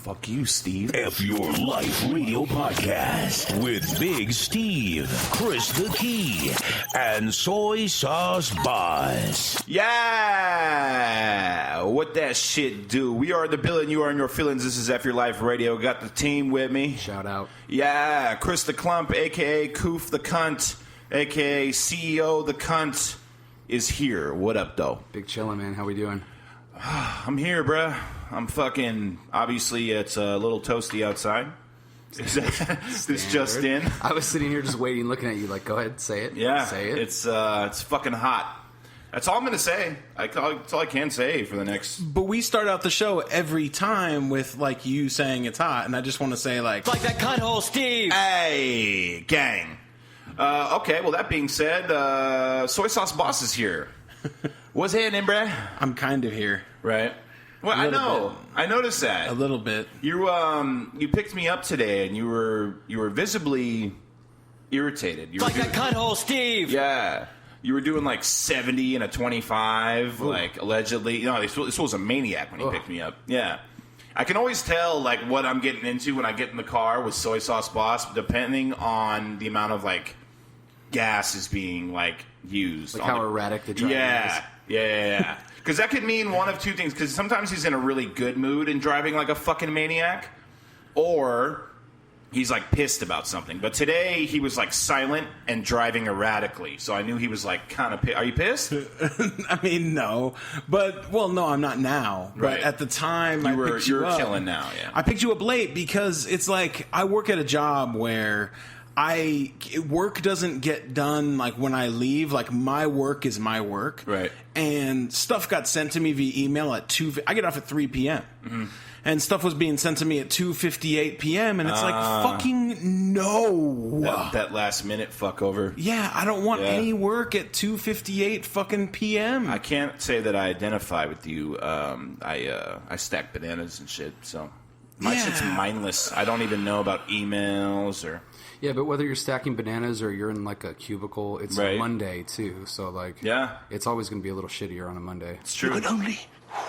Fuck you, Steve. F Your Life Radio Podcast with Big Steve, Chris the Key, and Soy Sauce Boss. Yeah! What that shit do? We are the billion, you are in your feelings. This is F Your Life Radio. Got the team with me. Shout out. Yeah, Chris the Clump, a.k.a. Koof the Cunt, a.k.a. CEO the Cunt, is here. What up, though? Big chillin', man. How we doing? I'm here, bruh. I'm fucking... Obviously, it's a little toasty outside. This just in. I was sitting here just waiting, looking at you like, go ahead, say it. Yeah, say it. It's fucking hot. That's all I'm going to say. That's all I can say for the next... But we start out the show every time with, like, you saying it's hot, and I just want to say, like that cutthole, Steve! Hey, gang. Okay, well, that being said, Soy Sauce Boss is here. What's happening, bruh? I'm kind of here. Right. Well, I know. Bit. I noticed that. A little bit. You picked me up today, and you were visibly irritated. You were that cutthole, Steve! Yeah. You were doing like 70 and a 25, Ooh. like allegedly. No, this was a maniac when he picked me up. Yeah. I can always tell like what I'm getting into when I get in the car with Soy Sauce Boss, depending on the amount of like gas is being like used. Like how erratic the driving is. Yeah. Because that could mean one of two things. Because sometimes he's in a really good mood and driving like a fucking maniac, or he's like pissed about something. But today he was like silent and driving erratically, so I knew he was like kind of pissed. Are you pissed? I mean, no. But, well, no, I'm not now. Right. But at the time you're chilling now, yeah. I picked you up late because it's like I work at a job where work doesn't get done like when I leave. Like my work is my work. Right. And stuff got sent to me via email at 2. I get off at 3 p.m. Mm-hmm. And stuff was being sent to me at 2:58 p.m. And it's like, fucking no. That last minute fuck over. Yeah, I don't want any work at 2:58 fucking p.m. I can't say that I identify with you. I stack bananas and shit, so my shit's mindless. I don't even know about emails or... Yeah, but whether you're stacking bananas or you're in like a cubicle, it's a Monday too. So like, it's always going to be a little shittier on a Monday. It's true. You can only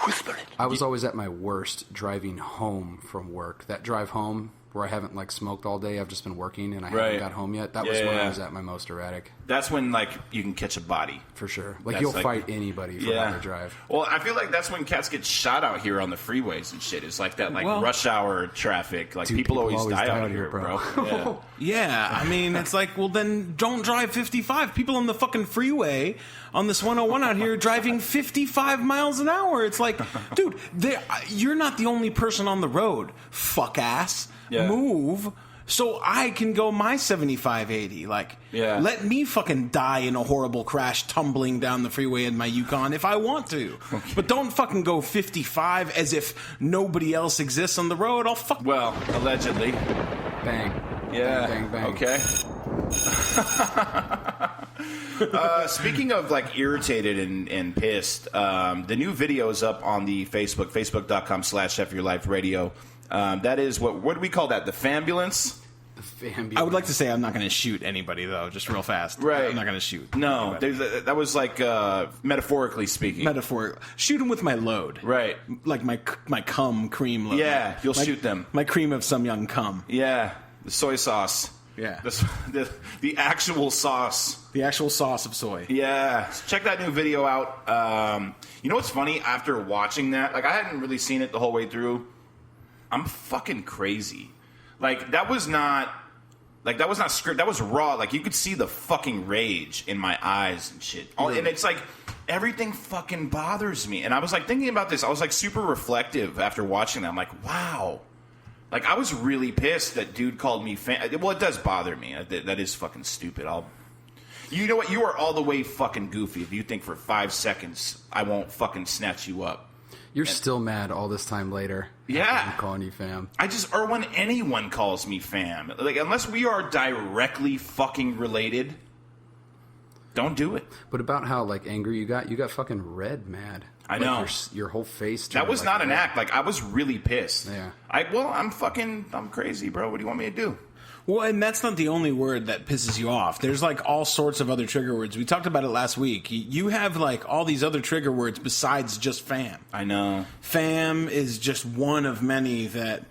whisper it. I was always at my worst driving home from work. That drive home where I haven't like smoked all day, I've just been working and I haven't got home yet. That was when I was at my most erratic. That's when like you can catch a body. For sure. Like you'll fight anybody for how they drive. Well, I feel like that's when cats get shot out here on the freeways and shit. It's like that rush hour traffic. Like people always die out here, bro. Yeah. Yeah, I mean, it's like, well, then don't drive 55. People on the fucking freeway on this 101 out here driving 55 miles an hour. It's like, dude, you're not the only person on the road, fuck ass. Yeah. Move so I can go my 75, 80. Like, let me fucking die in a horrible crash tumbling down the freeway in my Yukon if I want to. Okay. But don't fucking go 55 as if nobody else exists on the road. Well, allegedly. Bang. Yeah. Bang, bang, bang. Okay. Speaking of like irritated and pissed, the new video is up on the facebook.com/FYourLifeRadio. That is what do we call that? The Fambulance? The Fambulance. I would like to say I'm not going to shoot anybody though, just real fast. Right. I'm not going to shoot. No, that was like metaphorically speaking. Shoot them with my load. Right. Like my cum cream load. Yeah, you'll shoot them. My cream of some young cum. Yeah, the soy sauce. Yeah. The actual sauce. The actual sauce of soy. Yeah. So check that new video out. You know what's funny? After watching that, like I hadn't really seen it the whole way through. I'm fucking crazy. Like that was not script. That was raw. Like you could see the fucking rage in my eyes and shit. Really? And it's like everything fucking bothers me. And I was like thinking about this. I was like super reflective after watching that. I'm like, wow. Like I was really pissed that dude called me well, it does bother me. That is fucking stupid. You know what? You are all the way fucking goofy if you think for 5 seconds I won't fucking snatch you up. You're still mad all this time later. Yeah. I'm calling you fam. Or when anyone calls me fam. Like, unless we are directly fucking related, don't do it. But about how, like, angry you got fucking red mad. I know. Your whole face. That was like not an act. Like, I was really pissed. Yeah. I'm crazy, bro. What do you want me to do? Well, and that's not the only word that pisses you off. There's like all sorts of other trigger words. We talked about it last week. You have like all these other trigger words besides just fam. I know. Fam is just one of many that...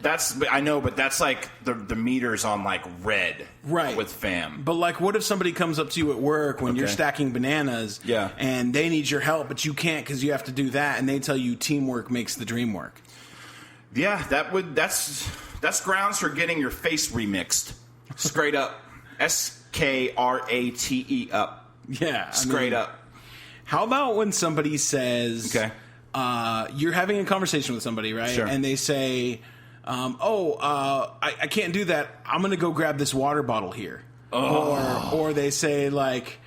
I know, but that's like the meter's on like red. Right. With fam. But like, what if somebody comes up to you at work when you're stacking bananas and they need your help, but you can't because you have to do that, and they tell you teamwork makes the dream work? Yeah, that's grounds for getting your face remixed. Straight up. SKRATE up. Yeah. Straight up. How about when somebody says, you're having a conversation with somebody, right? Sure. And they say, I can't do that. I'm going to go grab this water bottle here. Oh. Or they say, like,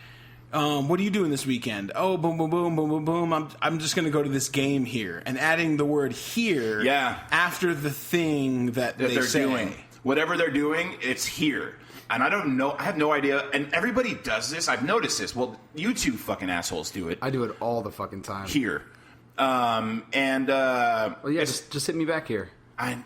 what are you doing this weekend? Oh, boom, boom, boom, boom, boom, boom. I'm just going to go to this game here. And adding the word here after the thing that they're doing. Whatever they're doing, it's here. And I don't know. I have no idea. And everybody does this. I've noticed this. Well, you two fucking assholes do it. I do it all the fucking time. Here. Well, yeah, just hit me back here. I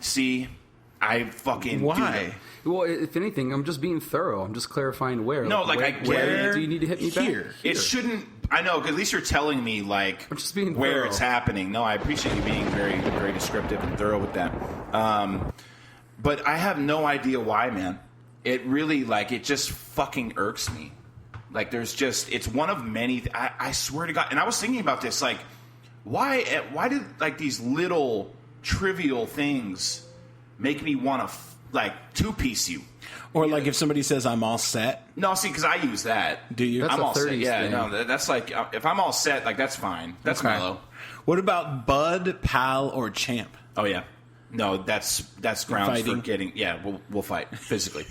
fucking Why? do that. Well, if anything, I'm just being thorough. I'm just clarifying where. No, like I get where do you need to hit me here. back? It shouldn't. I know, because at least you're telling me like I'm just being where thorough. it's happening. No, I appreciate you being very, very descriptive and thorough with that. But I have no idea why, man. It really it just fucking irks me. Like it's one of many. I swear to God. And I was thinking about this. Like, why did like these little trivial things make me want to two-piece you? Or like if somebody says I'm all set. No, see, because I use that. Do you? That's I'm a all set. 30s Yeah, thing. no, that's like if I'm all set, like that's fine. That's mellow. What about bud, pal, or champ? Oh yeah, no, that's grounds Fighting? for getting. Yeah, we'll fight physically.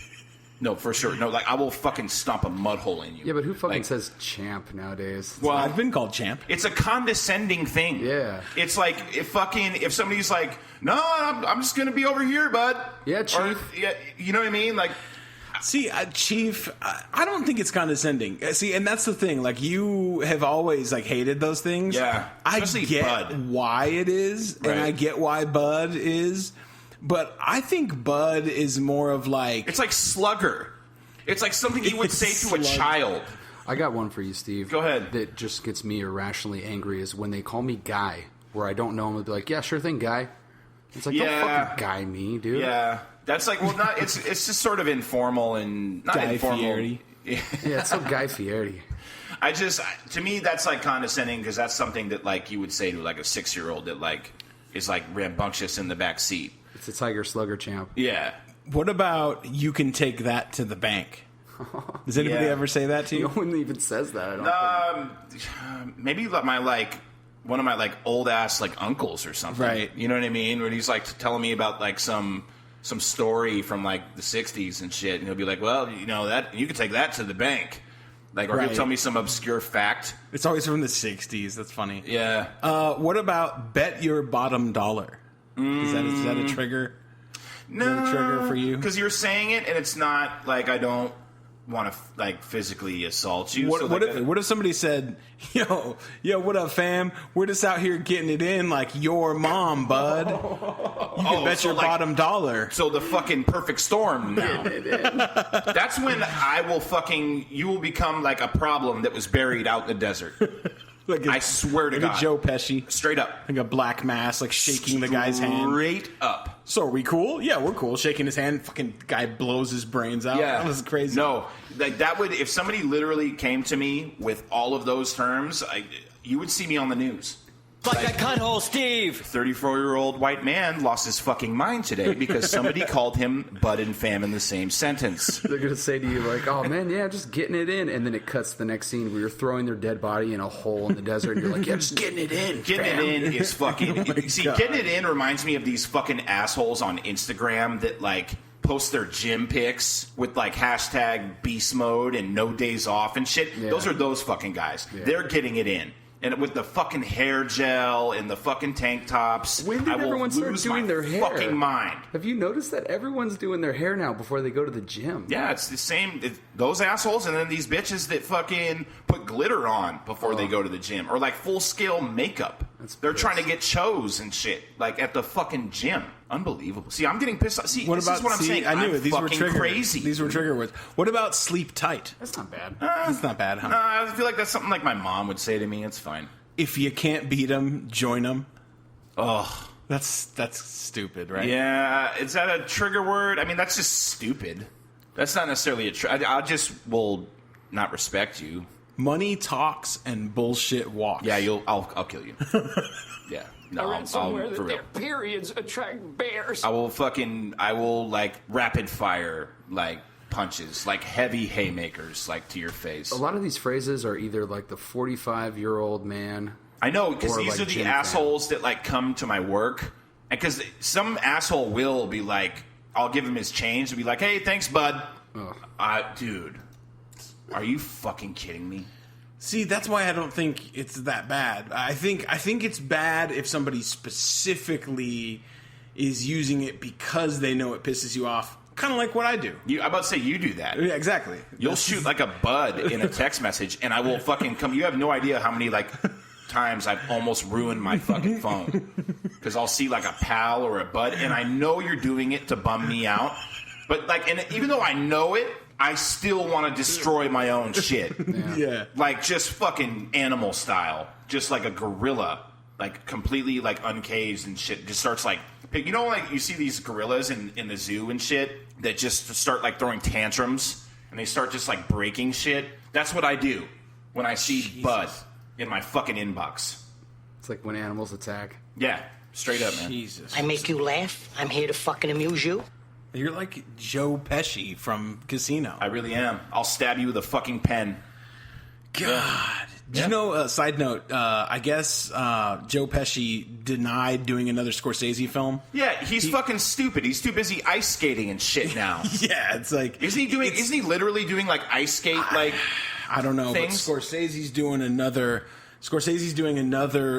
No, for sure. No, like I will fucking stomp a mud hole in you. Yeah, but who fucking says champ nowadays? Well, I've been called champ. it's a condescending thing. Yeah. It's like if somebody's like, no, I'm just gonna be over here, bud. Yeah, chief. Or, yeah, you know what I mean? Like, See, Chief, I don't think it's condescending. See, and that's the thing. Like, you have always, hated those things. Yeah. I Especially get Bud. why it is, and Right. I get why Bud is, but I think Bud is more of it's like slugger. It's like something you would say to a Slug. child. I got one for you, Steve. Go ahead. That just gets me irrationally angry is when they call me guy, where I don't know him. They'll be like, yeah, sure thing, guy. It's like, Yeah. don't fucking guy me, dude. Yeah. That's not, it's just sort of informal and not Guy informal. Fieri. Yeah, it's so Guy Fieri. To me, that's condescending because that's something that you would say to a 6-year-old that is rambunctious in the back seat. It's a Tiger Slugger champ. Yeah. What about you can take that to the bank? Does anybody Yeah. ever say that to No you? one even says that. I don't think. Maybe one of my old ass uncles or something. Right. You know what I mean? When he's telling me about some story from the 60s and shit, and he'll be like, well, that you can take that to the bank. Or Right. he'll tell me some obscure fact. It's always from the 60s. That's funny. Yeah. What about bet your bottom dollar? Is that a trigger? No. Is that a trigger for you? Because you're saying it, and it's not I don't want to physically assault you. What, So, what if somebody said, yo, what up, fam? We're just out here getting it in like your mom, bud. You can bet your bottom dollar. So the fucking perfect storm now. That's when you will become a problem that was buried out in the desert. I swear to God. Joe Pesci. Straight up. Like a black mass, shaking the guy's hand. Straight up. So are we cool? Yeah, we're cool. Shaking his hand, fucking guy blows his brains out. Yeah. That was crazy. No, that would, if somebody literally came to me with all of those terms, you would see me on the news. Like a cunhole Steve. 34-year-old white man lost his fucking mind today because somebody called him bud and fam in the same sentence. They're going to say to you, oh, man, yeah, just getting it in. And then it cuts to the next scene where you're throwing their dead body in a hole in the desert. And you're like, yeah, just getting it in. Getting fam. it in is fucking... See, God. getting it in reminds me of these fucking assholes on Instagram that, post their gym pics with, hashtag beast mode and no days off and shit. Yeah. Those are those fucking guys. Yeah. They're getting it in. And with the fucking hair gel and the fucking tank tops, When did I will everyone start lose doing my their hair? fucking mind. Have you noticed that everyone's doing their hair now before they go to the gym? Yeah, it's the same. Those assholes and then these bitches that fucking put glitter on before they go to the gym. Or full-scale makeup. They're trying to get shows and shit, like at the fucking gym. Unbelievable. See, I'm getting pissed off. See, this is what I'm saying. I knew I'm it. These were fucking trigger. crazy. These were trigger words. What about sleep tight? That's not bad. That's not bad, huh? I feel like that's something like my mom would say to me. It's fine. If you can't beat them, join them. Oh, that's stupid, right? yeah. Is that a trigger word? I mean, that's just stupid. That's not necessarily I just will not respect you. Money talks and bullshit walks. Yeah, I'll kill you. Yeah. No, I read somewhere for that real. their periods attract bears. I will like rapid fire like punches, like heavy haymakers, like to your face. A lot of these phrases are either like the 45-year-old man. I know, because or, these like, are the gym assholes that like come to my work, and because some asshole will be like, I'll give him his change and be like, "Hey, thanks, bud." Dude, are you fucking kidding me? See, that's why I don't think it's that bad. I think it's bad if somebody specifically is using it because they know it pisses you off. Kind of like what I do. I'm about to say you do that. Yeah, exactly. You'll shoot like a bud in a text message, and I will fucking come. You have no idea how many like times I've almost ruined my fucking phone because I'll see like a pal or a bud, and I know you're doing it to bum me out. But like, and even though I know it, I still want to destroy my own shit. Yeah. Like just fucking animal style, just like a gorilla, like completely like uncaged and shit. Just starts like, you know, like you see these gorillas in the zoo and shit that just start like throwing tantrums and they start just like breaking shit. That's what I do when I see Bud in my fucking inbox. It's like when animals attack. Yeah, straight up, man. Jesus. I make you laugh. I'm here to fucking amuse you. You're like Joe Pesci from Casino. I really am. I'll stab you with a fucking pen. God. Did you know, side note, I guess Joe Pesci denied doing another Scorsese film? Yeah, he's fucking stupid. He's too busy ice skating and shit now. Yeah, it's like... Isn't he literally doing like ice skate like I don't know, things? but Scorsese's doing another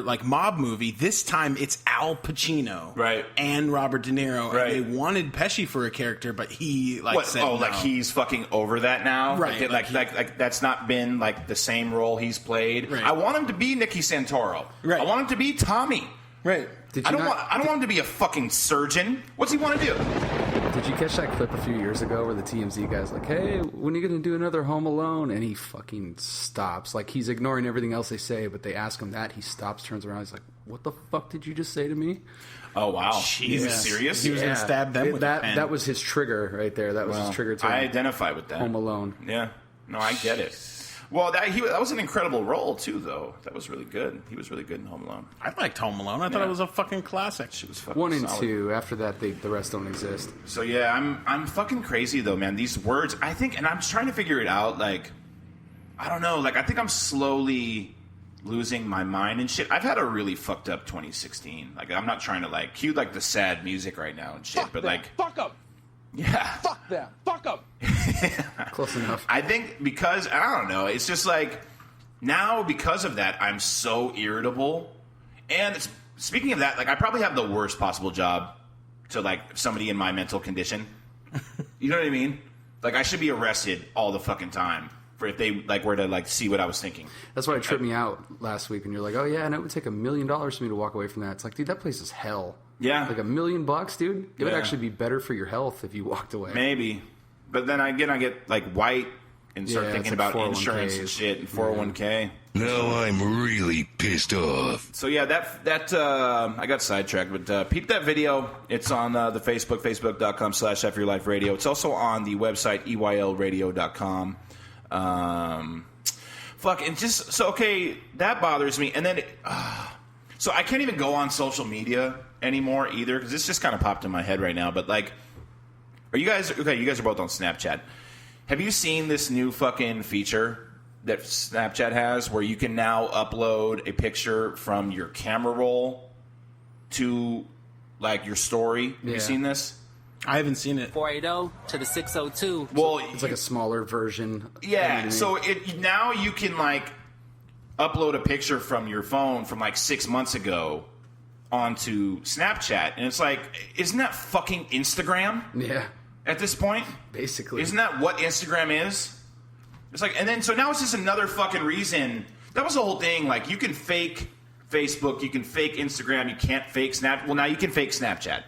like mob movie. This time it's Al Pacino, right, and Robert De Niro. Right. And they wanted Pesci for a character, but he said no. like he's fucking over that now, right? Like that's not been like the same role he's played. Right. I want him to be Nicky Santoro. Right. I want him to be Tommy. Right. I don't want him to be a fucking surgeon. What's he want to do? Did you catch that clip a few years ago where the TMZ guy's like, "Hey, when are you going to do another Home Alone?" And he fucking stops. Like, he's ignoring everything else they say, but they ask him that. He stops, turns around. He's like, "What the fuck did you just say to me?" Oh, wow. Jesus. He was serious? He was going to stab them with a pen. That was his trigger right there. That was his trigger to I identify with that. Home Alone. Yeah. No, I get it. Well, that was an incredible role, too, though. That was really good. He was really good in Home Alone. I liked Home Alone. I thought it was a fucking classic. She was fucking 1 and solid. 2. After that, the rest don't exist. So, yeah, I'm fucking crazy, though, man. These words, I think, and I'm trying to figure it out, like, I don't know. Like, I think I'm slowly losing my mind and shit. I've had a really fucked up 2016. Like, I'm not trying to, like, cue, like, the sad music right now and shit, but, like... Fuck up. Yeah. Fuck them. Fuck up. Close enough. I think because, I don't know, it's just like, now because of that, I'm so irritable. And speaking of that, like, I probably have the worst possible job to, like, somebody in my mental condition. You know what I mean? Like, I should be arrested all the fucking time for if they, like, were to, like, see what I was thinking. That's why it tripped me out last week. And you're like, "Oh, yeah, and it would take $1 million for me to walk away from that." It's like, dude, that place is hell. Yeah. Like $1 million, dude? It would Yeah. actually be better for your health if you walked away. Maybe. But then again, I get, like, white and start Yeah, thinking it's like about insurance 401ks. and shit and 401k. Now I'm really pissed off. So yeah, that I got sidetracked, but peep that video. It's on the Facebook, facebook.com/FYourLifeRadio. It's also on the website, EYLradio.com. And just, so okay, that bothers me. And then, so I can't even go on social media anymore either, because this just kind of popped in my head right now. But like, you guys are both on Snapchat. Have you seen this new fucking feature that Snapchat has where you can now upload a picture from your camera roll to, like, your story? Have you seen this? I haven't seen it. 480 to the 602. Well, It's like a smaller version. yeah. You know So what I mean? now you can, like, upload a picture from your phone from, like, 6 months ago onto Snapchat. And it's like, isn't that fucking Instagram Yeah, at this point? basically. Isn't that what Instagram is? It's like, and then, so now it's just another fucking reason. That was the whole thing. Like, you can fake Facebook. You can fake Instagram. You can't fake Snap. Well, now you can fake Snapchat.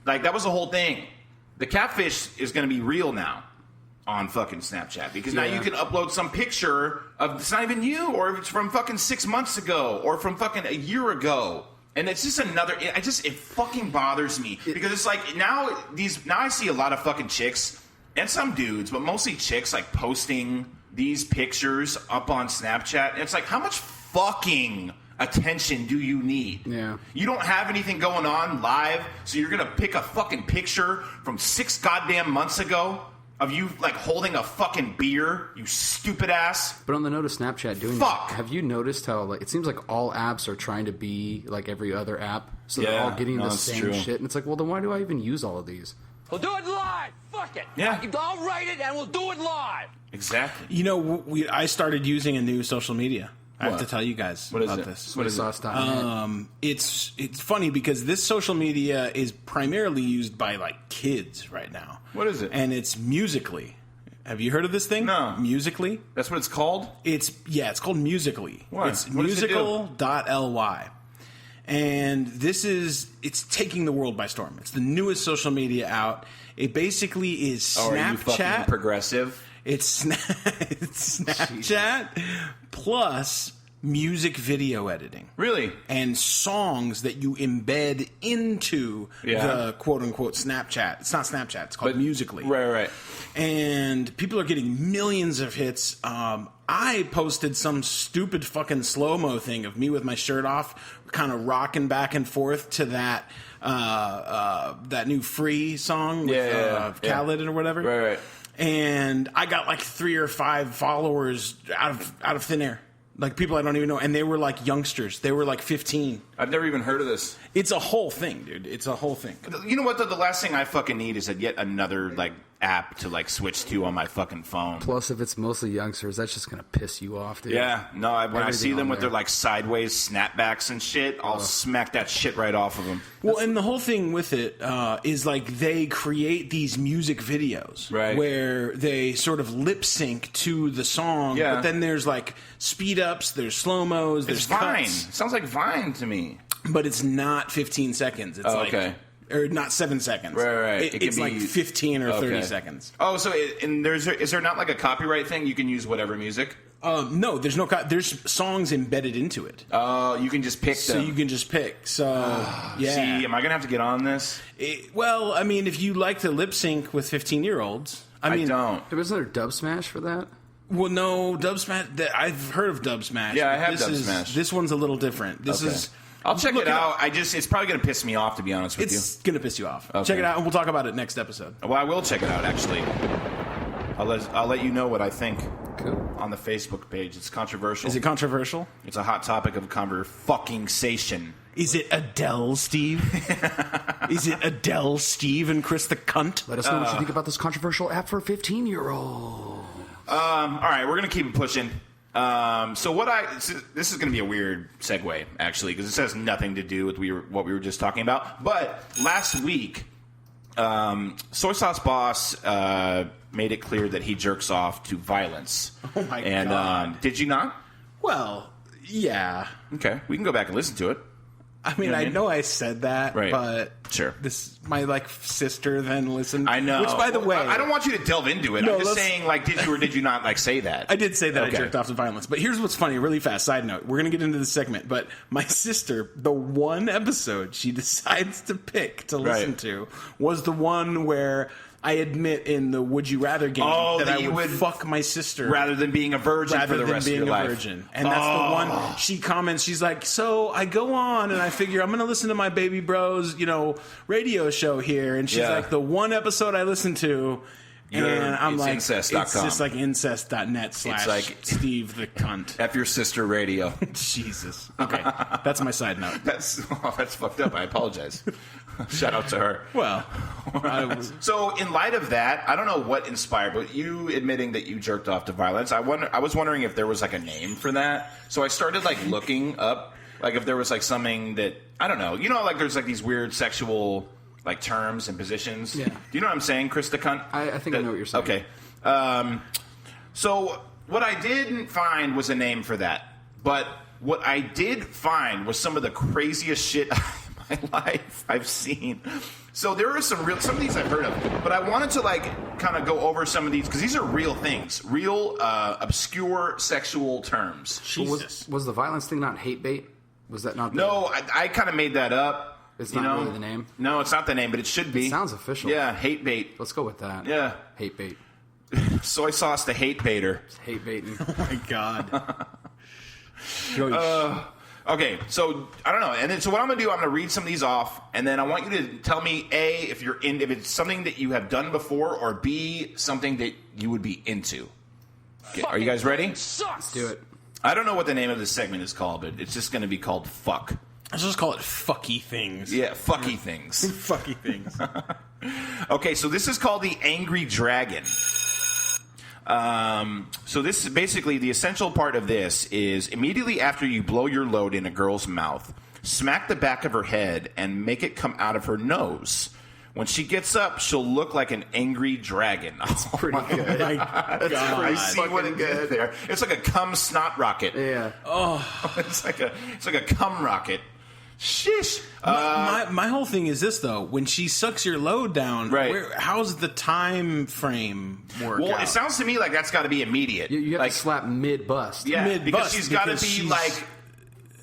That was the whole thing. The catfish is going to be real now on fucking Snapchat because now you can upload some picture of it's not even you, or if it's from fucking 6 months ago or from fucking a year ago. And it's just it fucking bothers me because it's like now I see a lot of fucking chicks and some dudes, but mostly chicks like posting these pictures up on Snapchat. And it's like, how much fucking attention do you need? Yeah. You don't have anything going on live, so you're gonna pick a fucking picture from 6 goddamn months ago of you like holding a fucking beer, you stupid ass. But on the note of Snapchat doing Fuck. that, have you noticed how like it seems like all apps are trying to be like every other app, so they're all getting the same true. shit, and it's like, well, then why do I even use all of these? We'll do it live. Fuck it. Yeah. I'll write it and we'll do it live. Exactly. You know, I started using a new social media. I have to tell you guys about this. What is it? It's funny because this social media is primarily used by like kids right now. What is it? And it's Musical.ly. Have you heard of this thing? No. Musical.ly? That's what it's called? It's called Musical.ly. What? It's What does it do? musical.ly. And it's taking the world by storm. It's the newest social media out. It basically is Snapchat. Are you fucking progressive? It's Snapchat plus music video editing. Really? And songs that you embed into the quote-unquote Snapchat. It's not Snapchat. It's called Musical.ly. Right. And people are getting millions of hits. I posted some stupid fucking slow-mo thing of me with my shirt off, kind of rocking back and forth to that new Free song with Khaled or whatever. Right. And I got like 3 or 5 followers out of thin air. Like people I don't even know. And they were like youngsters. They were like 15. I've never even heard of this. It's a whole thing, dude. It's a whole thing. You know what, though? The last thing I fucking need is yet another, like, app to, like, switch to on my fucking phone. Plus, if it's mostly youngsters, that's just gonna piss you off, dude. Yeah. No, when I see Everything them on with there. their, like, sideways snapbacks and shit, I'll smack that shit right off of them. Well, and the whole thing with it is like they create these music videos where they sort of lip sync to the song. Yeah. But then there's like speed ups, there's slow mos, there's It's Vine. cuts. Sounds like Vine to me. But it's not 15 seconds. It's okay. Or not 7 seconds. Right. It It's can like be- 15 or 30 Okay. seconds. Oh, so is there not like a copyright thing? You can use whatever music? No, there's there's songs embedded into it. You can just pick So them. you can just pick. So, yeah. See, am I going to have to get on this? Well, I mean, if you like to lip sync with 15-year-olds, I mean, don't. There wasn't there Dub Smash for that? Well, no, Dub Smash. I've heard of Dub Smash. Yeah, I but have this Dub is- Smash. This one's a little different. This Okay. is. I'll check look it out. It's probably going to piss me off, to be honest with It's gonna piss you off. Okay. Check it out, and we'll talk about it next episode. you. Well, I will check it out, actually. I'll let you know what I think Cool. on the Facebook page. It's controversial. Is it controversial? It's a hot topic of conversation. Is it Adele, Steve? Is it Adele, Steve, and Chris the cunt? Let us know what you think about this controversial app for 15-year-olds. All right, we're going to keep it pushing. This is going to be a weird segue, actually, because this has nothing to do with what we were just talking about. But last week, Soy Sauce Boss made it clear that he jerks off to violence. Oh, my and, God. Did you not? Well, yeah. Okay, we can go back and listen to it. I mean, I know I said that, Right. but Sure. my sister then listened. I know. Which, by the way, I don't want you to delve into it. No, I'm just let's- saying, like, did you or did you not say that? I did say that Okay. I jerked off to violence. But here's what's funny, really fast side note. We're going to get into this segment, but my sister, the one episode she decides to pick to listen Right. to was the one where I admit in the Would You Rather game that I you would would- fuck my sister Rather than being a virgin rather for the than rest being of your a life. virgin. And that's the one she comments. She's like, so I go on and I figure I'm going to listen to my baby bro's, radio show here. And she's Yeah. like, the one episode I listened to. And I'm it's like, incest.com. it's just like incest.net / like- Steve the cunt. F your sister radio. Jesus. Okay. That's my side note. That's fucked up. I apologize. Shout out to her. Well, So, in light of that, I don't know what inspired, but you admitting that you jerked off to violence, I was wondering if there was like a name for that. So I started like looking up, like if there was like something that I don't know. Like there's like these weird sexual like terms and positions. Yeah. Do you know what I'm saying, Chris the cunt? I think I know what you're saying. Okay. So what I didn't find was a name for that, but what I did find was some of the craziest shit in my life I've seen. So there are some of these I've heard of, but I wanted to kind of go over some of these because these are real things, real obscure sexual terms. Jesus. Was the violence thing not hate bait? Was that not? No, I kind of made that up. It's not really the name? No, it's not the name, but it should be. It sounds official. Yeah, hate bait. Let's go with that. Yeah. Hate bait. Soy sauce to hate baiter. It's hate baiting. Oh my God. Okay, so I don't know, and then so what I'm gonna do, I'm gonna read some of these off, and then I want you to tell me A, if it's something that you have done before, or B, something that you would be into. Okay, are you guys ready? Let's do it. I don't know what the name of this segment is called, but it's just gonna be called Fuck. Let's just call it fucky things. Yeah, fucky things. Fucky things. Okay, so this is called the Angry Dragon. So this is basically the essential part of this is immediately after you blow your load in a girl's mouth, smack the back of her head and make it come out of her nose. When she gets up, she'll look like an angry dragon. That's pretty good. I see what it did there. It's like a cum snot rocket. Yeah. Oh, it's like a cum rocket. Shish. My whole thing is this though: when she sucks your load down, right? How's the time frame work? Well, out? It sounds to me like that's got to be immediate. You have to slap mid bust. Yeah, mid-bust, because she's got to be she's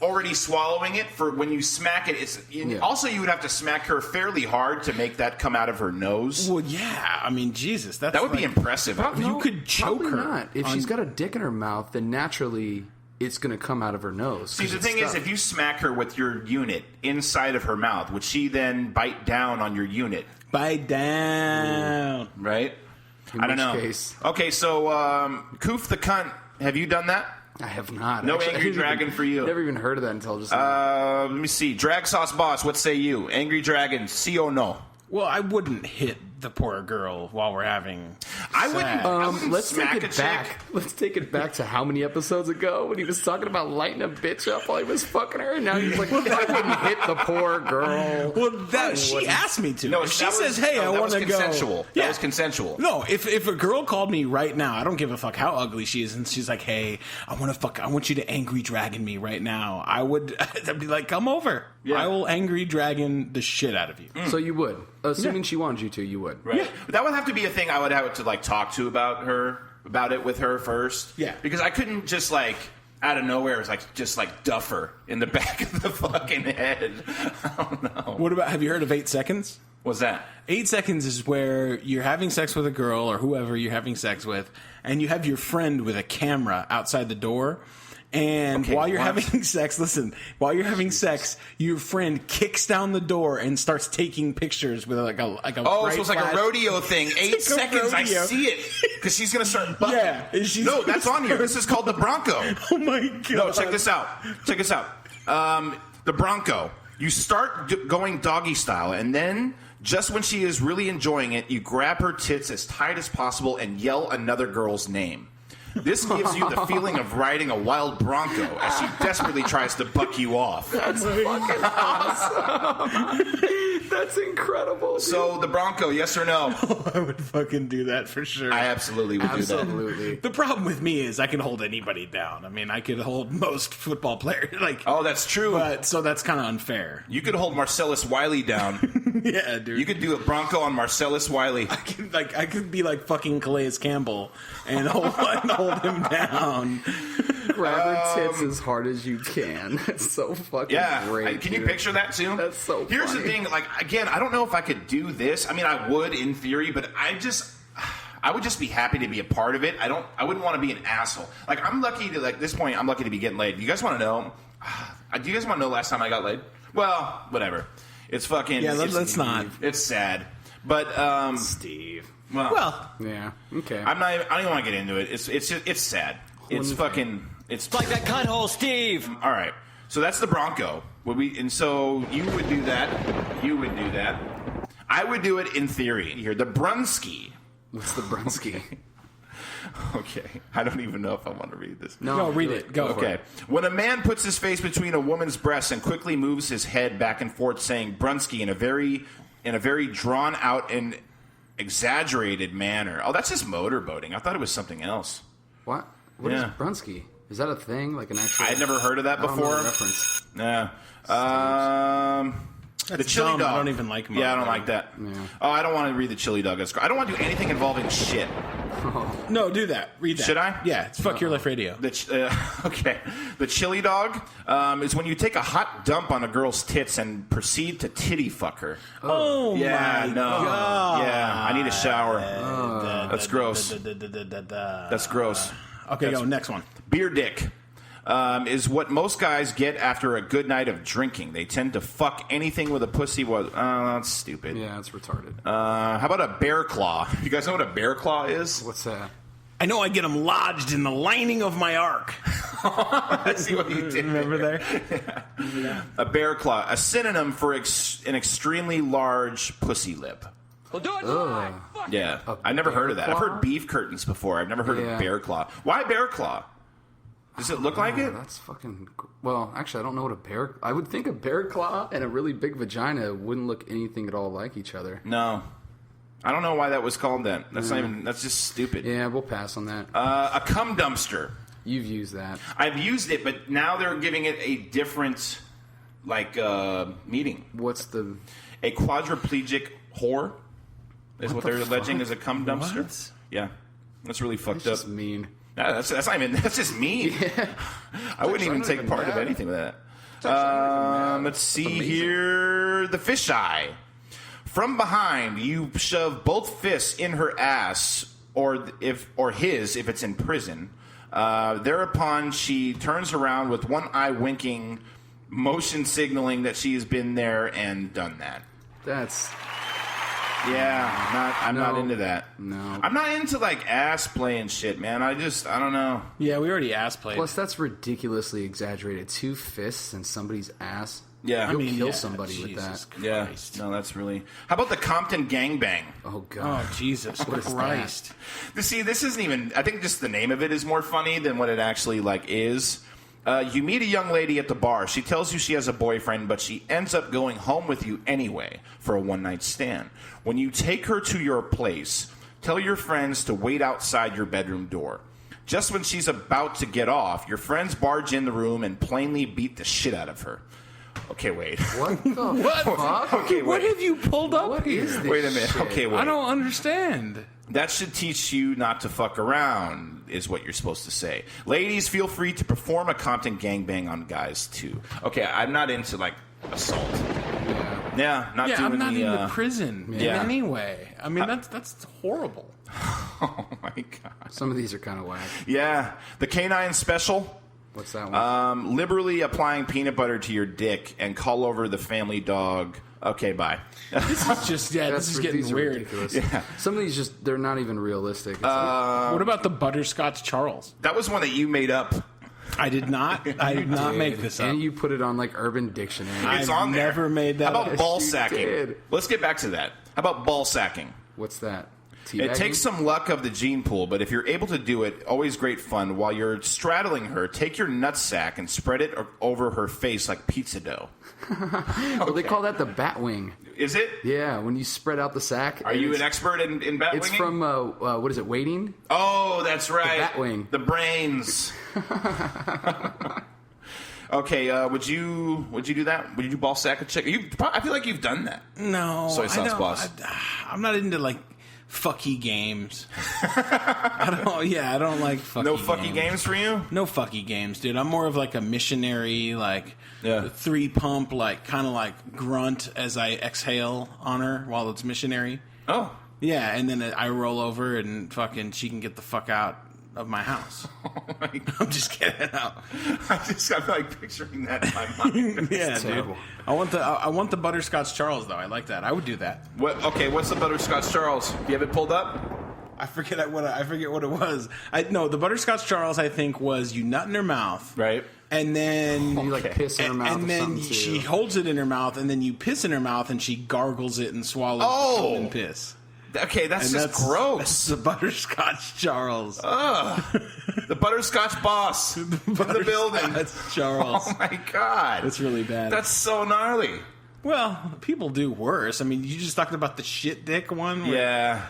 already swallowing it for when you smack it. Also, you would have to smack her fairly hard to make that come out of her nose. Well, yeah. I mean, Jesus, that would be impressive. You could choke probably her. Not. If she's got a dick in her mouth, then naturally it's going to come out of her nose. See, the thing is, if you smack her with your unit inside of her mouth, would she then bite down on your unit? Bite down. Right? In I don't which know. case? Okay, so Koof the Cunt, have you done that? I have not. No Actually, Angry Dragon for you. Never even heard of that until just. Let me see. Drag Sauce Boss, what say you? Angry Dragon, sí or no? Well, I wouldn't hit the poor girl while we're having. I wouldn't. Let's smack take a it chick. back. Let's take it back to how many episodes ago when he was talking about lighting a bitch up while he was fucking her, and now he's like, I wouldn't hit the poor girl. Well, she asked me to. No, If she that says, was- "Hey, no, I that want was to go." consensual. That was consensual. No, if a girl called me right now, I don't give a fuck how ugly she is, and she's like, "Hey, I want you to angry dragon me right now." I'd be like, "Come over. Yeah. I will angry dragon the shit out of you." So you would, assuming she wanted you to, you would. Right. But that would have to be a thing I would have to talk to about it with her first. Yeah. Because I couldn't just out of nowhere just duff her in the back of the fucking head. I don't know. What about? Have you heard of 8 seconds? What's that? 8 seconds is where you're having sex with a girl or whoever you're having sex with, and you have your friend with a camera outside the door. And Okay, while you're what? having sex, while you're having sex, your friend kicks down the door and starts taking pictures with like a Oh, bright so it's like flash. a rodeo thing. 8 like a seconds, I rodeo. see it. Because she's going to start bucking. Yeah, and she's No, gonna that's on here. This is called the Bronco. Oh my god! No, check this out. Check this out. The Bronco. You start going doggy style, and then just when she is really enjoying it, you grab her tits as tight as possible and yell another girl's name. This gives you the feeling of riding a wild bronco as she desperately tries to buck you off. That's fucking awesome. That's incredible. Dude. So the Bronco, yes or no? I would fucking do that for sure. I absolutely would do that. Absolutely. The problem with me is I can hold anybody down. I mean, I could hold most football players. Oh, that's true. But so that's kind of unfair. You could hold Marcellus Wiley down. Yeah, dude. You could do a Bronco on Marcellus Wiley. I could be like fucking Calais Campbell and hold him down. Grab her tits as hard as you can. That's so fucking great. Can you dude. picture that too? That's so Here's funny. the thing, again, I don't know if I could do this. I mean, I would in theory, but I would just be happy to be a part of it. I wouldn't want to be an asshole. I'm lucky to this point. I'm lucky to be getting laid. You guys want to know? Do you guys want to know last time I got laid? Well, whatever. It's fucking. Yeah, let's not. It's sad, but Steve. Well, Yeah. Okay. I don't even want to get into it. It's sad. It's fucking. It's Like that cunt hole, Steve. all right. So that's the Bronco. So you would do that. You would do that. I would do it in theory. Here, the Brunsky. What's the Brunsky? Okay, I don't even know if I want to read this. No, read it. Go. Okay. When a man puts his face between a woman's breasts and quickly moves his head back and forth, saying "Brunsky" in a very drawn out and exaggerated manner. Oh, that's just motorboating. I thought it was something else. What? What is Yeah. Brunsky? Is that a thing? Like an actual? I'd never heard of that I don't know before. the reference. Yeah. The That's chili dumb. dog. I don't even like 'em. Yeah, I don't like that. Yeah. Oh, I don't want to read the chili dog. I don't want to do anything involving shit. No, do that. Read that. Should I? Yeah, it's Fuck Your Life Radio. Okay. The chili dog is when you take a hot dump on a girl's tits and proceed to titty fuck her. Oh, Yeah, my no. God. Yeah, I need a shower. That's gross. That's gross. Okay, go. Next one. Beer dick is what most guys get after a good night of drinking. They tend to fuck anything with a pussy. That's stupid. Yeah, it's retarded. How about a bear claw? You guys know what a bear claw is? What's that? I know I get them lodged in the lining of my ark. I see what you did. Remember there? A bear claw, a synonym for an extremely large pussy lip. We'll do it live. Fuck it. Yeah, I've never heard of that. I've claw? heard beef curtains before. I've never heard Yeah. of bear claw. Why bear claw? Does it look like Oh, it? that's fucking. Well, actually, I don't know what a bear. I would think a bear claw and a really big vagina wouldn't look anything at all like each other. No, I don't know why that was called that. That's not even. That's just stupid. Yeah, we'll pass on that. A cum dumpster. You've used that. I've used it, but now they're giving it a different, meaning. What's the? A quadriplegic whore is what the they're alleging fuck? is a cum dumpster. What? Yeah, that's really fucked That's up. just mean. No, that's not even. That's just mean. I wouldn't even take part of anything with that. Let's see here. The fisheye. From behind, you shove both fists in her ass, or his if it's in prison. Thereupon, she turns around with one eye winking, motion signaling that she has been there and done that. That's Yeah, I'm not into that. No. I'm not into ass play and shit, man. I don't know. Yeah, we already ass played. plus that's ridiculously exaggerated. 2 fists in somebody's ass. Yeah. You'll I kill yeah, somebody with Jesus that. Yeah, Christ. no, that's really. How about the Compton gangbang? Oh god. Oh, Jesus is Christ. See, this isn't even. I think just the name of it is more funny than what it actually is. You meet a young lady at the bar. She tells you she has a boyfriend, but she ends up going home with you anyway for a one-night stand. When you take her to your place, tell your friends to wait outside your bedroom door. Just when she's about to get off, your friends barge in the room and plainly beat the shit out of her. Okay, wait. What the fuck? Okay, What wait. have you pulled up What here? is this? Wait a minute. shit? Okay, wait. I don't understand. That should teach you not to fuck around, is what you're supposed to say. Ladies, feel free to perform a Compton gangbang on guys, too. Okay, I'm not into, assault. Yeah, not Yeah, doing I'm not the... into prison Yeah. in any way. I mean, that's horrible. Oh, my God. Some of these are kind of whack. Yeah, the canine special. What's that one? Liberally applying peanut butter to your dick and call over the family dog. Okay, bye. This is just, this is getting these are weird. ridiculous. Yeah. Some of these they're not even realistic. It's like, What about the Butterscotch Charles? That was one that you made up. I did not make this up. and you put it on Urban Dictionary. It's I've on there. never made that How about up. ball You sacking? did. Let's get back to that. How about ball sacking? What's that? It Teabagging? takes some luck of the gene pool, but if you're able to do it, always great fun. While you're straddling her, take your nutsack and spread it over her face like pizza dough. Well, they call that the bat wing. Is it? Yeah, when you spread out the sack. Are you an expert in bat It's winging? from what is it? Waiting. Oh, that's right. bat wing. The brains. Okay, would you do that? Would you ball sack a chick? I feel like you've done that. No, Soy sauce I don't. boss. I'm not into fucky games. I don't like fucky No fucky games for you? No fucky games, dude. I'm more of a missionary, Yeah. 3 pump, kind of grunt as I exhale on her while it's missionary. Oh. Yeah, and then I roll over and fucking she can get the fuck out of my house. Oh my God. I'm just kidding. No. I'm picturing that in my mind. Yeah, dude. terrible. I want the Butterscotch Charles though. I like that. I would do that. What's the Butterscotch Charles? Do you have it pulled up? I forget what it was. The Butterscotch Charles I think was you nut in her mouth, Right. and then You piss in her mouth and or then something too. she holds it in her mouth, and then you piss in her mouth, and she gargles it and swallows Oh! it and piss. Okay, that's And just gross. That's the Butterscotch Charles. The Butterscotch boss in the building. That's Charles. Oh my God. That's really bad. That's so gnarly. Well, people do worse. I mean, you just talked about the shit dick one. Yeah.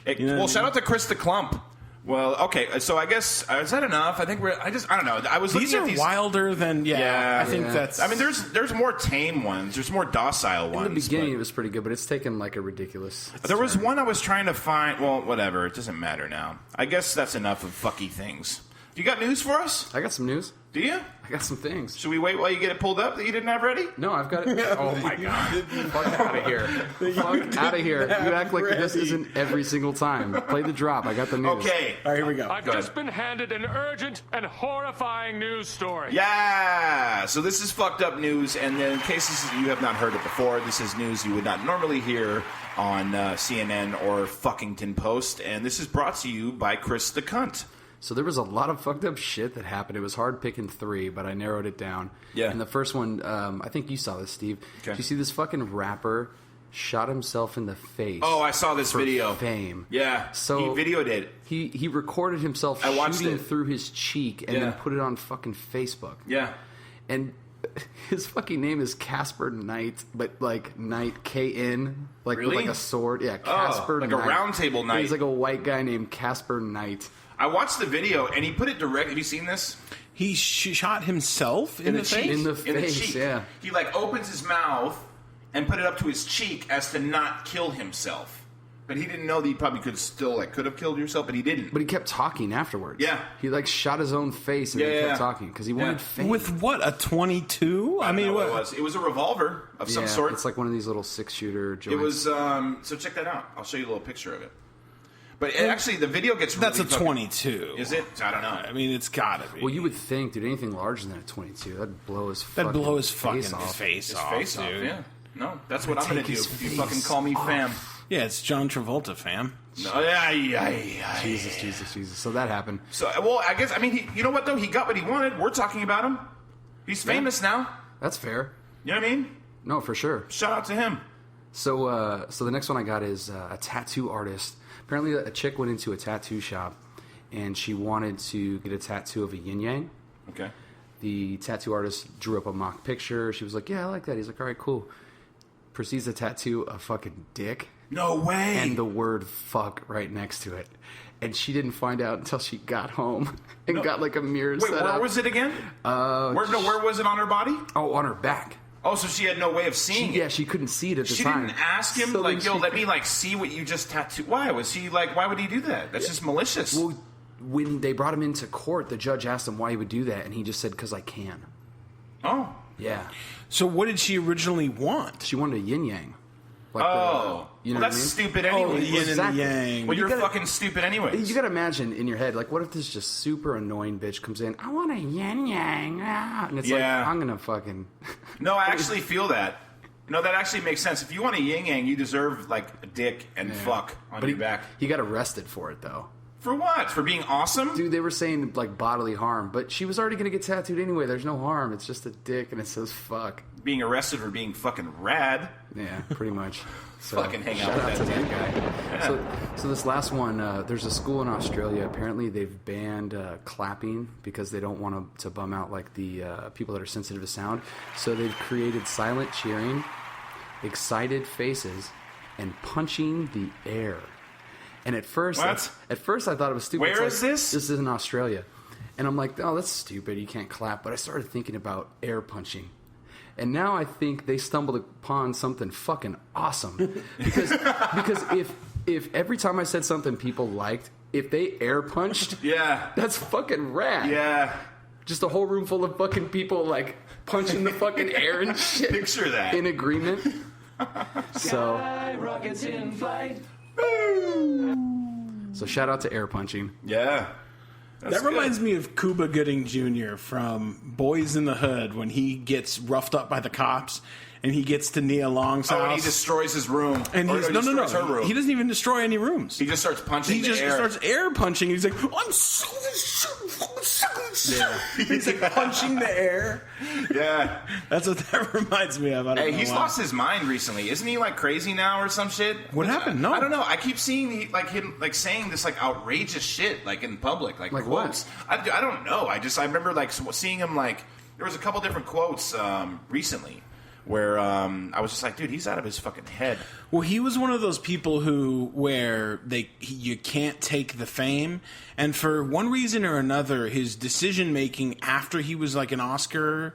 know what I Shout mean? out to Chris the Clump Well, okay, so I guess is that enough? I think I don't know. I was These looking are at these wilder than I think that's. I mean, there's more tame ones. There's more docile ones. In the beginning, it was pretty good, but it's taken like a ridiculous. There was one I was trying to find. Well, whatever. It doesn't matter now. I guess that's enough of fucky things. You got news for us? I got some news. Do you? I got some things. Should we wait while you get it pulled up that you didn't have ready? No, I've got it. Oh my god! Fuck out of here! Fuck out of here! You act like this isn't every single time. Play the drop. I got the news. Okay. All right, here we go. I've just been handed an urgent and horrifying news story. Yeah. So this is fucked up news, and then in cases you have not heard it before, this is news you would not normally hear on CNN or Fuckington Post, and this is brought to you by Chris the Cunt. So there was a lot of fucked up shit that happened. It was hard picking 3, but I narrowed it down. Yeah. And the first one, I think you saw this, Steve. Okay. Did you see this fucking rapper shot himself in the face? Oh, I saw this for video. Fame. Yeah. So he videoed it. He recorded himself I watched shooting it. through his cheek and then put it on fucking Facebook. Yeah. And his fucking name is Casper Knight, but like Knight K-N, like Really? with like a sword. Yeah, Casper like Knight. a round table knight. He's like a white guy named Casper Knight. I watched the video, and he put it direct. Have you seen this? He shot himself in the cheek. face? In the face, cheek. yeah. He like opens his mouth and put it up to his cheek as to not kill himself. But he didn't know that he probably could have killed yourself, but he didn't. But he kept talking afterwards. Yeah. He like shot his own face and then kept talking because he wanted fame. With what, a 22? I mean, what it was? It was a revolver of some sort. It's like one of these little 6-shooter joints. It was, so check that out. I'll show you a little picture of it. But actually, the video gets really That's a 22. Is it? I don't know. I mean, it's gotta be. Well, you would think, dude, anything larger than a 22, that'd blow his That'd blow his fucking fucking off. face off, Face off, dude. yeah. No, that's what I'm going to do. his You face fucking call me fam. Yeah, it's John Travolta, fam. No, yeah. Jesus. So that happened. So, well, I guess, I mean, you know what, though? He got what he wanted. We're talking about him. He's famous now. That's fair. You know what I mean? No, for sure. Shout out to him. So the next one I got is a tattoo artist. Apparently, a chick went into a tattoo shop, and she wanted to get a tattoo of a yin yang. Okay. The tattoo artist drew up a mock picture. She was like, "Yeah, I like that." He's like, "All right, cool." Proceeds to tattoo a fucking dick No way. and the word "fuck" right next to it. And she didn't find out until she got home and got like a mirror Wait, set where up. was it again? Where was it on her body? Oh, on her back. Oh, so she had no way of seeing it. She couldn't see it at the She time. didn't ask him, So like, then yo, she- let me, like, see what you just tattooed. Why? Was he, like, why would he do that? That's just malicious. Well, when they brought him into court, the judge asked him why he would do that, and he just said, "Because I can." Oh. Yeah. So what did she originally want? She wanted a yin yang. Like Oh. you know Well, what I that's mean? stupid anyway. Oh, the yin and the Exactly. yang. Well, you're You gotta- fucking stupid anyway. You gotta imagine in your head, like, what if this just super annoying bitch comes in? I want a yin yang, and it's Yeah. like, I'm gonna fucking. No, I actually feel that. No, that actually makes sense. If you want a yin yang, you deserve, like, a dick and fuck on your back. He got arrested for it though. For what? For being awesome? Dude, they were saying like bodily harm, but she was already gonna get tattooed anyway. There's no harm. It's just a dick, and it says "fuck." Being arrested for being fucking rad. Yeah, pretty much. So, Fucking hang out shout with out that to dude. that guy. So this last one, there's a school in Australia. Apparently, they've banned clapping because they don't want to bum out like the people that are sensitive to sound. So they've created silent cheering, excited faces, and punching the air. And at first, I thought it was stupid. Where is this? This is in Australia. And I'm like, oh, that's stupid. You can't clap. But I started thinking about air punching. And now I think they stumbled upon something fucking awesome. Because if every time I said something people liked, if they air punched, Yeah. that's fucking rad. Yeah. Just a whole room full of fucking people like punching the fucking air and shit. Picture that. In agreement. So Rockets in flight. shout out to air punching. Yeah. That reminds me of Cuba Gooding Jr. from Boys in the Hood when he gets roughed up by the cops and he gets to Nia Long's house. Oh, and he destroys his room. And Or he's he no. destroys her room. He doesn't even destroy any rooms. He just starts punching He the just air. starts air punching. He's like, I'm so. He's like punching the air. Yeah. That's what that reminds me of. I don't Hey, know he's why. lost his mind recently. Isn't he like crazy now or some shit? What happened? No. I don't know. I keep seeing him like saying this like outrageous shit like in public, like quotes. what? I don't know. I remember like seeing him like there was a couple different quotes recently where I was just like, dude, he's out of his fucking head. Well, he was one of those people where you can't take the fame, and for one reason or another, his decision making after he was like an Oscar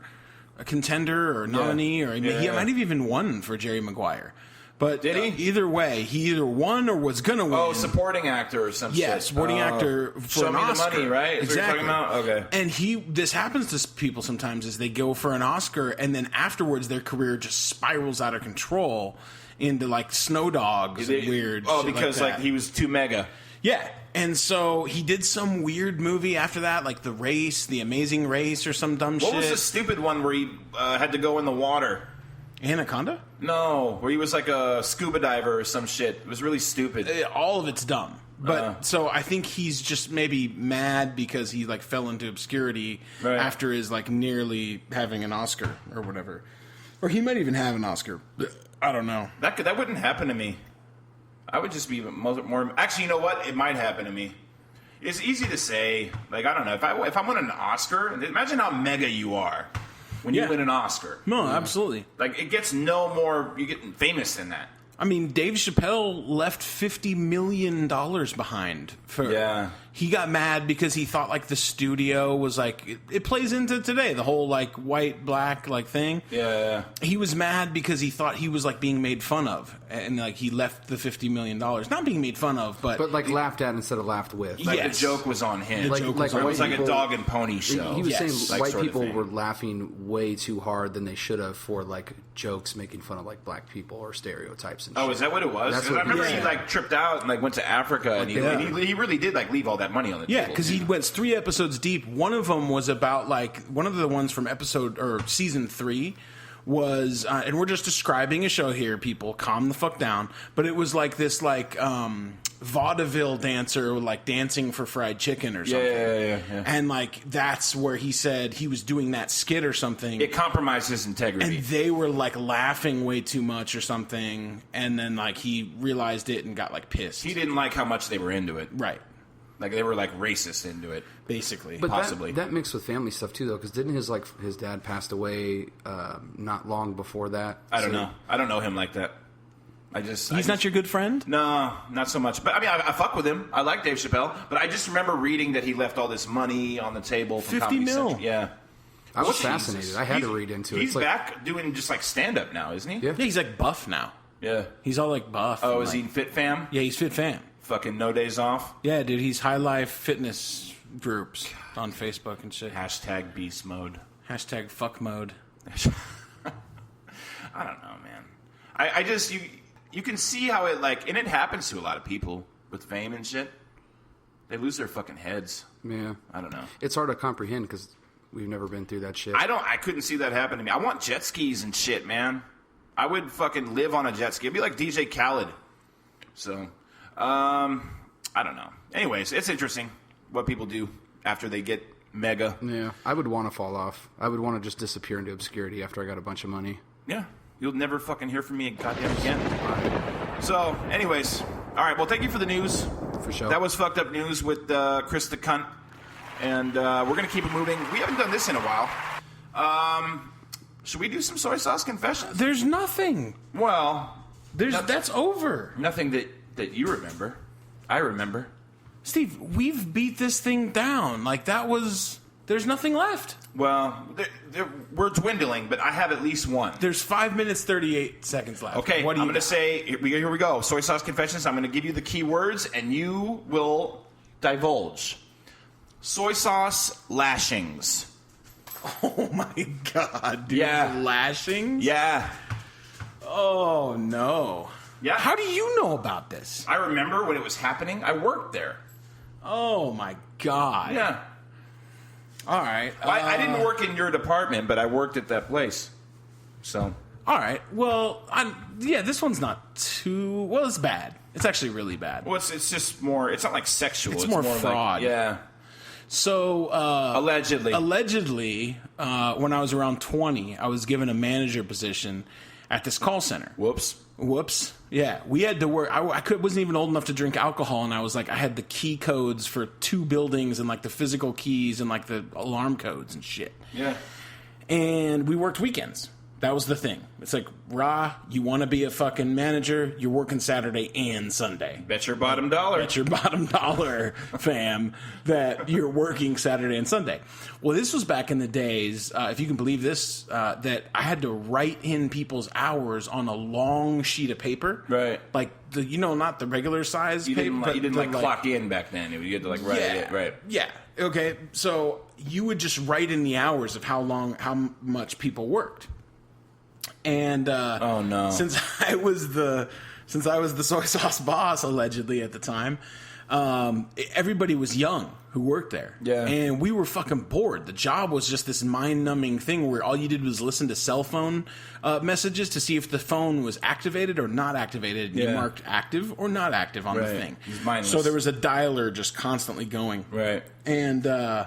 contender or nominee, or he might have even won for Jerry Maguire. But did he? Either way, he either won or was gonna win. Oh, supporting actor or some shit. Yeah, supporting actor for Show an me Oscar. the money, right? Is Exactly. what you're talking about? Okay. And this happens to people sometimes, is they go for an Oscar and then afterwards their career just spirals out of control into like Snow Dogs and weird. Oh, shit because like that. he was too mega. Yeah. And so he did some weird movie after that, like The Race, The Amazing Race, or some dumb shit. What was the stupid one where he had to go in the water? Anaconda? No, where he was like a scuba diver or some shit. It was really stupid. All of it's dumb. But so I think he's just maybe mad because he like fell into obscurity after his like nearly having an Oscar or whatever. Or he might even have an Oscar. I don't know. That wouldn't happen to me. I would just be more. Actually, you know what? It might happen to me. It's easy to say. Like, I don't know. If I won an Oscar, imagine how mega you are when you win an Oscar. No, absolutely. Like, it gets no more. You get famous than that. I mean, Dave Chappelle left $50 million behind. He got mad because he thought like the studio was like it plays into today, the whole like white black like thing. Yeah. He was mad because he thought he was like being made fun of, and like he left the $50 million, not being made fun of, but like laughed at instead of laughed with. Like the joke was on him. Like it was like a dog and pony show. He was saying like white sort of people thing. were laughing way too hard than they should have for like jokes making fun of like black people or stereotypes and shit. Oh, is that what it was? That's 'Cause what I remember he he like tripped out and like went to Africa, and he really did like leave all that money on the table. yeah, because he went 3 episodes deep. One of them was about like one of the ones from season 3 was, and we're just describing a show here. People, calm the fuck down. But it was like this like vaudeville dancer like dancing for fried chicken or something. Yeah. And like that's where he said he was doing that skit or something. It compromised his integrity. And they were like laughing way too much or something, and then like he realized it and got like pissed. He didn't like how much they were into it. Right. Like they were like racist into it, basically. But possibly that mixed with family stuff too, though, because didn't his dad passed away not long before that? I don't know. I don't know him like that. He's not your good friend? No, not so much. But I mean, I fuck with him. I like Dave Chappelle, but I just remember reading that he left all this money on the table. From 50 Comedy mil. Central. Yeah. I was Jesus. fascinated. I had to read into it. He's It's like, back doing just like stand up now, isn't he? Yeah. Yeah, he's like buff now. Yeah. He's all like buff. Oh, and, is like, he Fit Fam? Yeah, he's Fit Fam. Fucking no days off. Yeah, dude, he's High Life Fitness groups on Facebook and shit. Hashtag beast mode. Hashtag fuck mode. I don't know, man. I just you can see how it like, and it happens to a lot of people with fame and shit. They lose their fucking heads. yeah, I don't know. it's hard to comprehend because we've never been through that shit. I couldn't see that happen to me. I want jet skis and shit, man. I would fucking live on a jet ski. It'd be like DJ Khaled. So, I don't know. Anyways, it's interesting what people do after they get mega. Yeah, I would want to fall off. I would want to just disappear into obscurity after I got a bunch of money. Yeah. You'll never fucking hear from me goddamn again. So, anyways. All right, well, thank you for the news. For sure. That was fucked up news with Chris the Cunt. And we're going to keep it moving. We haven't done this in a while. Should we do some soy sauce confessions? There's nothing. Well, That's over. nothing that you remember. I remember. Steve, we've beat this thing down. Like, there's nothing left. Well, we're dwindling, but I have at least one. There's 5 minutes, 38 seconds left. Okay, what do I'm you going to say, here we go. Soy sauce confessions. I'm going to give you the key words, and you will divulge. Soy sauce lashings. Oh, my God, dude. Yeah. Lashings? Yeah. Oh, no. Yeah. How do you know about this? I remember when it was happening. I worked there. Oh, my God. Yeah. All right. I didn't work in your department, but I worked at that place. So. All right. Well, this one's not too... Well, it's bad. It's actually really bad. Well, it's just more... It's not like sexual. It's more fraud. Like, yeah. So... Allegedly. When I was around 20, I was given a manager position at this call center. Whoops. Yeah, we had to work. I wasn't even old enough to drink alcohol, and I was like, I had the key codes for 2 buildings and like the physical keys and like the alarm codes and shit. Yeah. And we worked weekends. That was the thing. It's like, rah, you want to be a fucking manager, you're working Saturday and Sunday. Bet your bottom dollar. Bet your bottom dollar, fam, that you're working Saturday and Sunday. Well, this was back in the days, if you can believe this, that I had to write in people's hours on a long sheet of paper. Right. Like, not the regular size You paper. didn't clock in back then. You had to write it. Right. Yeah. Okay. So you would just write in the hours of how much people worked. And oh no! Since I was the soy sauce boss allegedly at the time, everybody was young who worked there. Yeah, and we were fucking bored. The job was just this mind-numbing thing where all you did was listen to cell phone messages to see if the phone was activated or not activated. And you marked active or not active on the thing. So there was a dialer just constantly going. Right, and.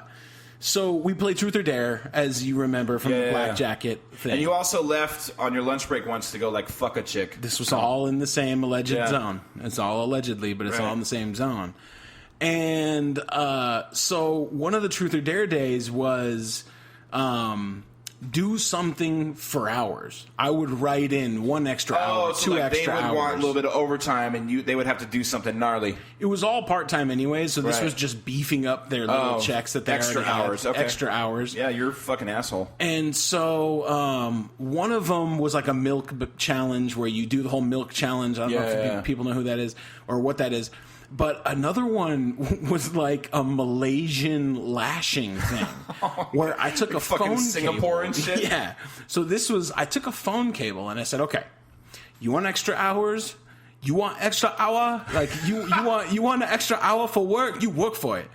So we played Truth or Dare, as you remember from the Black Jacket thing. And you also left on your lunch break once to go fuck a chick. This was all in the same alleged zone. It's all allegedly, but it's all in the same zone. And so one of the Truth or Dare days was do something for hours. I would write in 1 extra hour, so 2 extra hours. They would want a little bit of overtime, and they would have to do something gnarly. It was all part-time anyway, so this was just beefing up their little checks that they extra hours. Okay. Extra hours. Yeah, you're a fucking asshole. And so one of them was like a milk challenge where you do the whole milk challenge. I don't know if people know who that is or what that is. But another one was like a Malaysian lashing thing, where I took a phone Singapore cable. And shit. Yeah. So I took a phone cable and I said, okay, you want extra hours? You want extra hour? Like you want an extra hour for work? You work for it.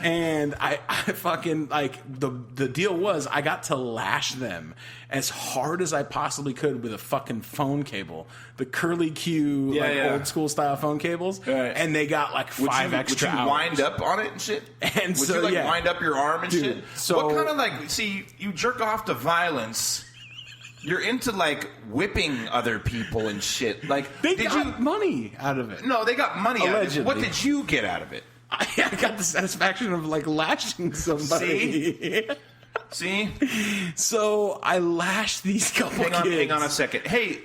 And I fucking the deal was I got to lash them as hard as I possibly could with a fucking phone cable, the curly Q old school style phone cables, and they got 5 extra hours. Would you wind up on it and shit? And would you wind up your arm and shit? So what kind of you jerk off to violence? You're into whipping other people and shit. They got money out of it. No, they got money allegedly. out of it. What did you get out of it? I got the satisfaction of lashing somebody. See? So I lashed these couple kids. Hang on a second. Hey,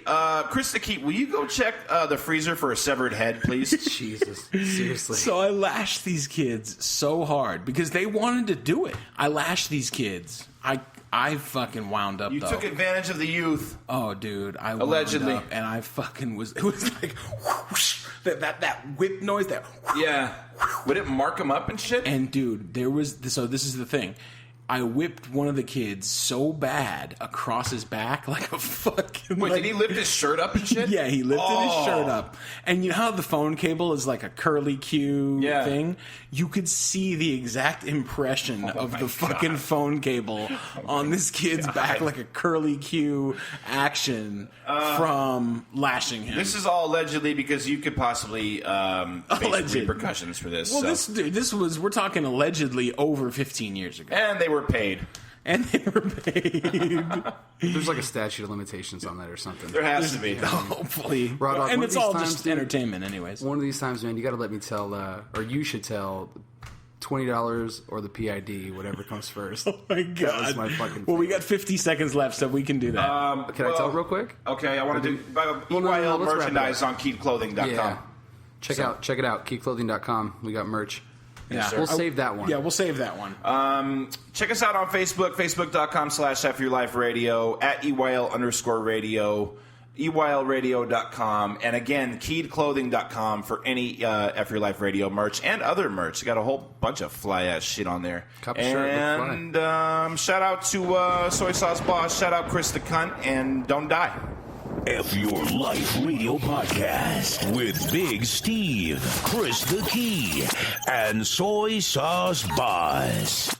Chris the Key, will you go check the freezer for a severed head, please? Jesus. Seriously. So I lashed these kids so hard because they wanted to do it. I lashed these kids. I fucking wound up, You though. took advantage of the youth. Oh, dude. I allegedly. Wound up and I fucking was... It was like... Whoosh, that whip noise, that... Whoosh, yeah. Would it mark them up and shit? And, dude, there was... So this is the thing. I whipped one of the kids so bad across his back like a fucking... Wait, did he lift his shirt up and shit? Yeah, he lifted his shirt up. And you know how the phone cable is like a curly Q thing? You could see the exact impression of the fucking phone cable on this kid's back like a curly Q action from lashing him. This is all allegedly because you could possibly face repercussions for this. Well, this was... We're talking allegedly over 15 years ago. And they were paid. There's a statute of limitations on that or something. There has to be. Hopefully. Rod, and it's all just entertainment anyways. One of these times, man, you got to let me tell, or you should tell, $20 or the PID, whatever comes first. Oh my God. That was my fucking Well, we got 50 seconds left, so we can do that. Can I tell real quick? Okay, I want to do EYL merchandise on KeithClothing.com. Yeah. Check it out, KeithClothing.com. We got merch. Yeah. We'll save that one. Yeah, we'll save that one. Check us out on Facebook, facebook.com/FYourLifeRadio, at EYL_radio, EYLradio.com, and again, KeyedClothing.com for any F Your Life Radio merch and other merch. You got a whole bunch of fly-ass shit on there. Cup shirt, and shout out to Soy Sauce Boss, shout out Chris the Cunt, and don't die. F Your Life Radio Podcast with Big Steve, Chris the Key, and Soy Sauce Boss.